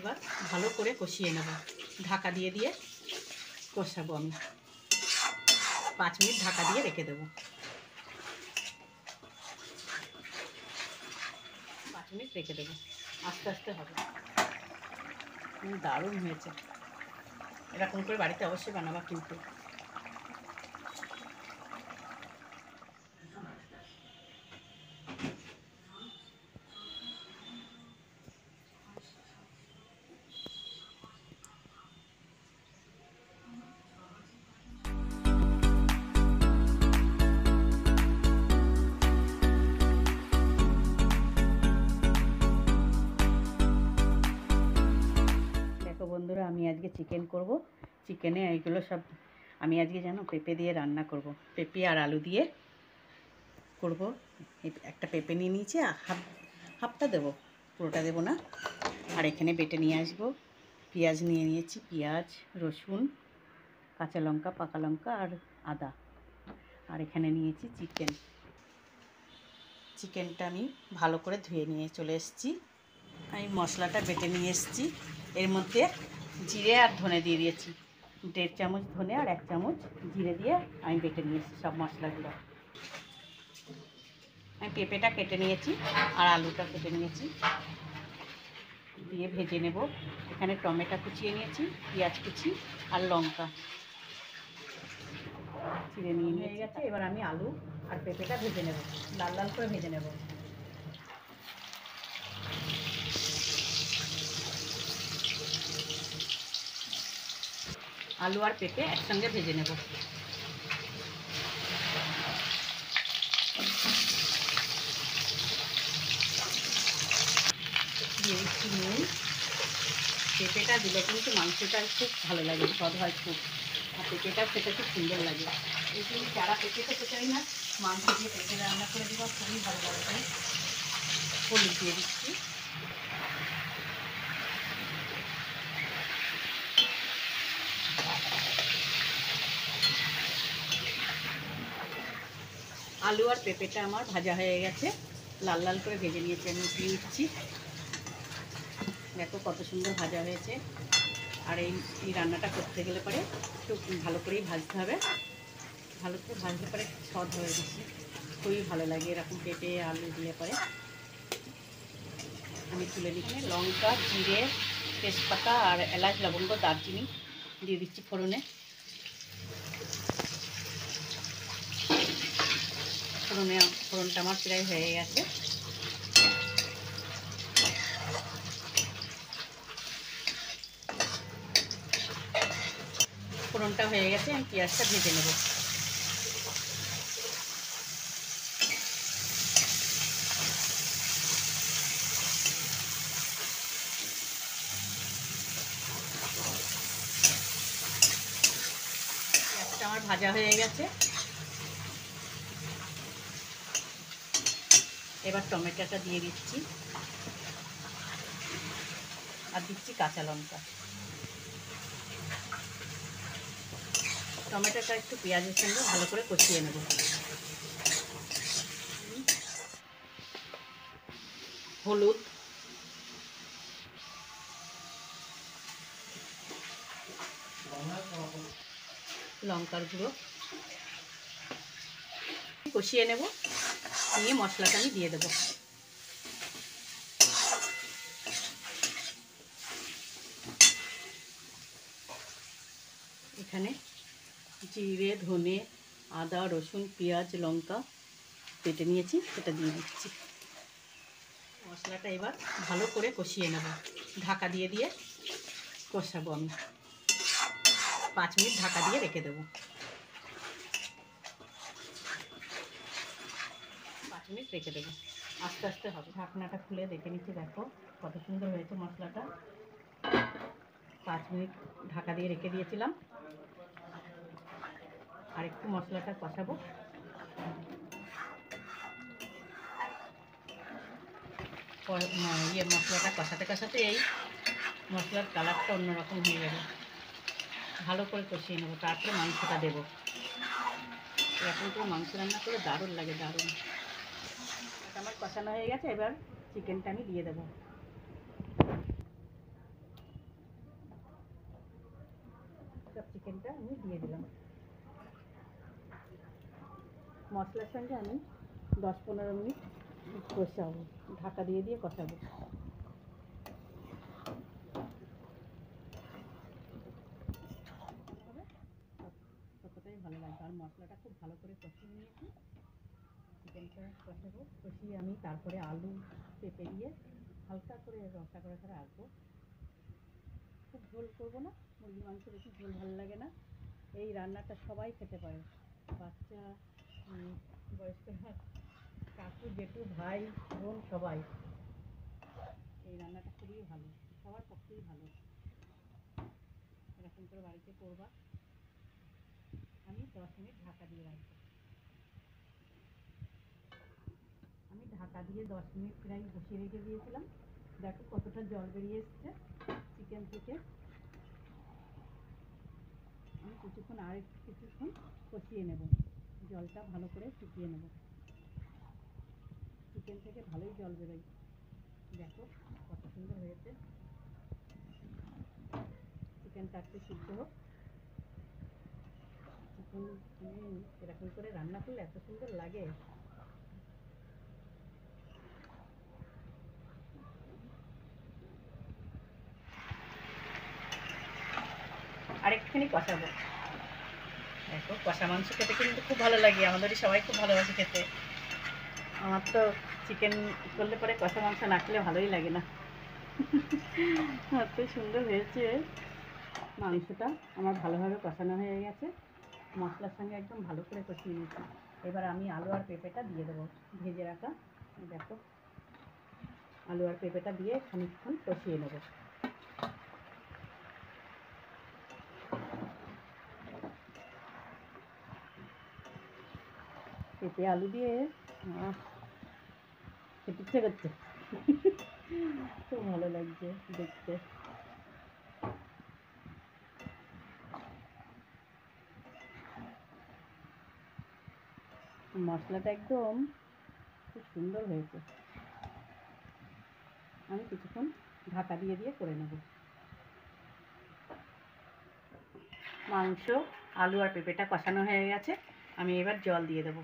এবার ভালো করে কষিয়ে নেব। ঢাকা দিয়ে দিয়ে কষাবো আমি। 5 মিনিট ঢাকা দিয়ে রেখে দেবো। 5 মিনিট রেখে দেবো, আস্তে আস্তে হবে। দারুণ হয়েছে। এরকম করে বাড়িতে অবশ্যই বানাবা কিন্তু। বন্ধুরা, আমি আজকে চিকেন করব। চিকেনে এইগুলো সব আমি আজকে জানো পেঁপে দিয়ে রান্না করব। পেঁপে আর আলু দিয়ে করব। একটা পেঁপে নিয়ে নিয়েছি, হাফটা দেবো, পুরোটা দেবো না। আর এখানে বেটে নিয়ে আসবো। পেঁয়াজ নিয়ে নিয়েছি, পেঁয়াজ, রসুন, কাঁচা লঙ্কা, পাকা লঙ্কা আর আদা। আর এখানে নিয়েছি চিকেনটা আমি ভালো করে ধুয়ে নিয়ে চলে এসেছি। আমি মশলাটা বেটে নিয়ে এসেছি। এর মধ্যে জিরে আর ধনে দিয়ে দিয়েছি। 1.5 চামচ ধনে আর 1 চামচ জিরে দিয়ে আমি বেটে নিয়ে এসেছি সব মশলাগুলো। আমি পেঁপেটা কেটে নিয়েছি আর আলুটা কেটে নিয়েছি, দিয়ে ভেজে নেব। এখানে টমেটো কুচিয়ে নিয়েছি, পেঁয়াজ কুচি আর লঙ্কা চিড়ে নিয়ে গেছে। এবার আমি আলু আর পেঁপেটা ভেজে নেব, লাল লাল করে ভেজে নেব। আলু আর পেঁপে একসঙ্গে ভেজে নেব। দিয়েছি নুন। পেঁপেটা দিলে কিন্তু মাংসটা খুব ভালো লাগে, স্বাদ হয় খুব। আর পেঁপেটা খেতে খুব সুন্দর লাগে। এই জন্য যারা পেঁপে খেতে চাই না, মাংস দিয়ে পেঁপে রান্না করে দেওয়া খুবই ভালো লাগে। হলুদ দিয়ে দিচ্ছি। আলু আর পেঁপেটা আমার ভাজা হয়ে গেছে, লাল লাল করে ভেজে নিয়েছি। আমি উঠিয়ে দিচ্ছি। দেখো কত সুন্দর ভাজা হয়েছে। আর এই রান্নাটা করতে গেলে পরে একটু ভালো করেই ভাজতে হবে। ভালো করে ভাজলে পরে স্বাদ হয়ে বেশি, খুবই ভালো লাগে এরকম পেঁপে আলু দিয়ে পরে। আমি তুলে দিচ্ছি। লঙ্কা, জিরে, তেজপাতা আর এলাচ, লবঙ্গ, দারচিনি দিয়ে দিচ্ছি ফোড়নে। ফোড়নটা আমার প্রায় হয়ে গেছে। ফোড়নটা হয়ে গেছে, আমি পেঁয়াজটা ভেজে নেব। পেঁয়াজটা আমার ভাজা হয়ে গেছে। এবার টমেটোটা দিয়ে দিচ্ছি আর দিচ্ছি কাঁচা লঙ্কা। টমেটোটা একটু পেঁয়াজের সঙ্গে ভালো করে কষিয়ে নেব। হলুদ, লঙ্কার গুঁড়ো কষিয়ে নেব। নিয়ে মশলাটা আমি দিয়ে দেবো। এখানে জিরে, ধনে, আদা, রসুন, পেঁয়াজ, লঙ্কা কেটে নিয়েছি, সেটা দিয়ে দিচ্ছি। মশলাটা এবার ভালো করে কষিয়ে নেব। ঢাকা দিয়ে দিয়ে কষাবো আমি। 5 মিনিট ঢাকা দিয়ে রেখে দেবো। 5 মিনিট রেখে দেবো, আস্তে আস্তে হবে। ঢাকনাটা খুলে দেখে নিচ্ছি, দেখো কত সুন্দর হয়েছে মশলাটা। 5 মিনিট ঢাকা দিয়ে রেখে দিয়েছিলাম। আর একটু মশলাটা কষাবো। মশলাটা কষাতে কষাতে এই মশলার কালারটা অন্যরকম হয়ে যাবে। ভালো করে কষিয়ে নেবো, তারপরে মাংসটা দেবো। এরকম করে মাংস রান্না করে দারুণ লাগে, দারুণ। আমার কষানো হয়ে গেছে, এবার চিকেনটা আমি দিয়ে দেবো। চিকেনটা আমি দিয়ে দিলাম। মশলার সঙ্গে আমি 10-15 মিনিট কষাবো, ঢাকা দিয়ে দিয়ে কষাবো। ততটাই ভালো লাগবে। আর মশলাটা খুব ভালো করে কষিয়ে নিয়েছি, চিকেনটা কষাবো। কষিয়ে আমি তারপরে আলু পেঁপে দিয়ে হালকা করে রসা করে রাখবো। খুব ঝোল করবো না, মুরগির মাংস বেশি ঝোল ভালো লাগে না। এই রান্নাটা সবাই খেতে পারে, বাচ্চা, বয়স্করা, কাকু, জেঠু, ভাই, বোন, সবাই। এই রান্নাটা খুবই ভালো, সবার পক্ষেই ভালো। এরকম করে বাড়িতে করবা। আমি 10 মিনিট ঢাকা দিয়ে রাখবো। আমি ঢাকা দিয়ে 10 মিনিট প্রায় বসিয়ে রেখে দিয়েছিলাম। দেখো কতটা জল বেরিয়ে এসছে চিকেন থেকে। আমি কিছুক্ষণ কষিয়ে নেব, জলটা ভালো করে শুকিয়ে নেব। চিকেন থেকে ভালোই জল বেরোয়। দেখো কত সুন্দর হয়েছে। চিকেনটা একটু সিদ্ধ হোক। চিকেন এরকম করে রান্না করলে এত সুন্দর লাগে। আরেকটুখানি কষাবো। দেখো কষা মাংস খেতে কিন্তু খুব ভালো লাগে, আমাদেরই সবাই খুব ভালোবাসে খেতে। আমার তো চিকেন করলে পরে কষা মাংস না খেলে ভালোই লাগে না। এত সুন্দর হয়েছে মাংসটা, আমার ভালোভাবে কষানো হয়ে গেছে। মশলার সঙ্গে একদম ভালো করে কষিয়ে নিয়েছি। এবার আমি আলু আর পেঁপেটা দিয়ে দেবো, ভেজে রাখা। দেখো আলু আর পেঁপেটা দিয়ে খানিকক্ষণ কষিয়ে নেব। পেঁপে আলু দিয়ে খেতে ইচ্ছে করছে। খুব ভালো লাগছে দেখতে। মশলাটা একদম খুব সুন্দর হয়েছে। আমি কিছুক্ষণ ঢাকা দিয়ে দিয়ে করে নেব। মাংস, আলু আর পেঁপেটা কষানো হয়ে গেছে, আমি এবার জল দিয়ে দেবো।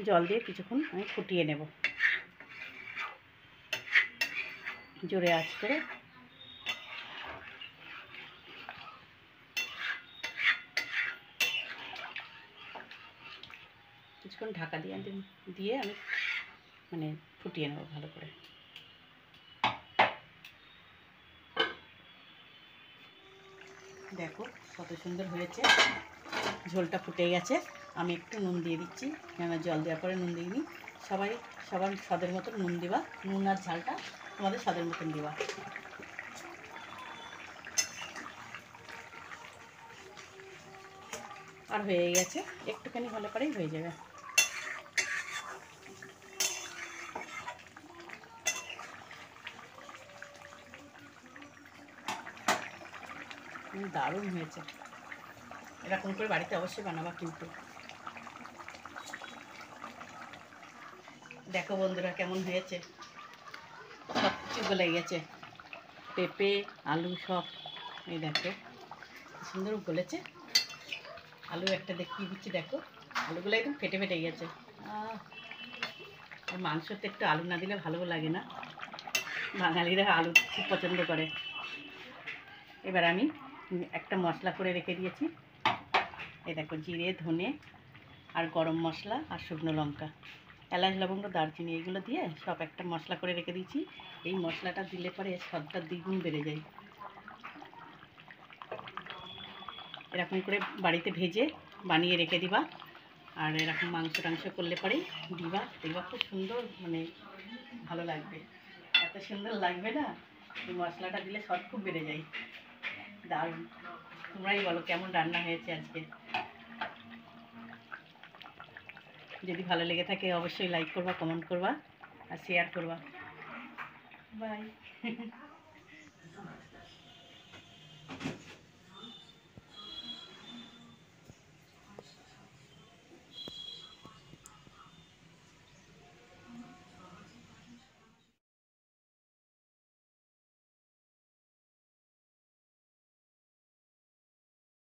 জল দিয়ে কিছুক্ষণ আমি ফুটিয়ে নেব, জোরে আঁচ করে। কিছুক্ষণ ঢাকা দিয়ে আমি মানে ফুটিয়ে নেব ভালো করে। দেখো কত সুন্দর হয়েছে, ঝোলটা ফুটে গেছে। আমি একটু নুন দিয়ে দিচ্ছি, কেন জল দেওয়ার পরে নুন দিইনি। সবার স্বাদের মতন নুন দিবা, নুন আর ঝালটা তোমাদের স্বাদের মতন দিবা। আর হয়ে গেছে, একটুখানি হলে পরেই হয়ে যাবে। দারুণ হয়েছে, এরকম করে বাড়িতে অবশ্যই বানাবা কিন্তু। দেখো বন্ধুরা কেমন হয়েছে, সব কিছু গলে গেছে, পেঁপে আলু সব। এই দেখো সুন্দর গলেছে। আলু একটা দেখিয়ে দিচ্ছি, দেখো আলুগুলো একদম ফেটে ফেটে গেছে। আর মাংসতে একটু আলু না দিলে ভালো লাগে না, বাঙালিরা আলু খুব পছন্দ করে। এবার আমি একটা মশলা করে রেখে দিয়েছি, এই দেখো জিরে, ধনে আর গরম মশলা আর শুকনো লঙ্কা, এলাচ, লবঙ্গ, দারচিনি, এগুলো দিয়ে সব একটা মশলা করে রেখে দিয়েছি। এই মশলাটা দিলে পরে স্বাদটা দ্বিগুণ বেড়ে যায়। এরকম করে বাড়িতে ভেজে বানিয়ে রেখে দিবা। আর এরকম মাংস টাংস করলে পরেই দিবা, দেখবা খুব সুন্দর মানে ভালো লাগবে। এত সুন্দর লাগবে না, এই মশলাটা দিলে স্বাদ খুব বেড়ে যায়। দারুণ। তোমরাই বলো কেমন রান্না হয়েছে আজকে। যদি ভালো লেগে থাকে অবশ্যই লাইক করবা, কমেন্ট করবা আর শেয়ার করবা। বাই।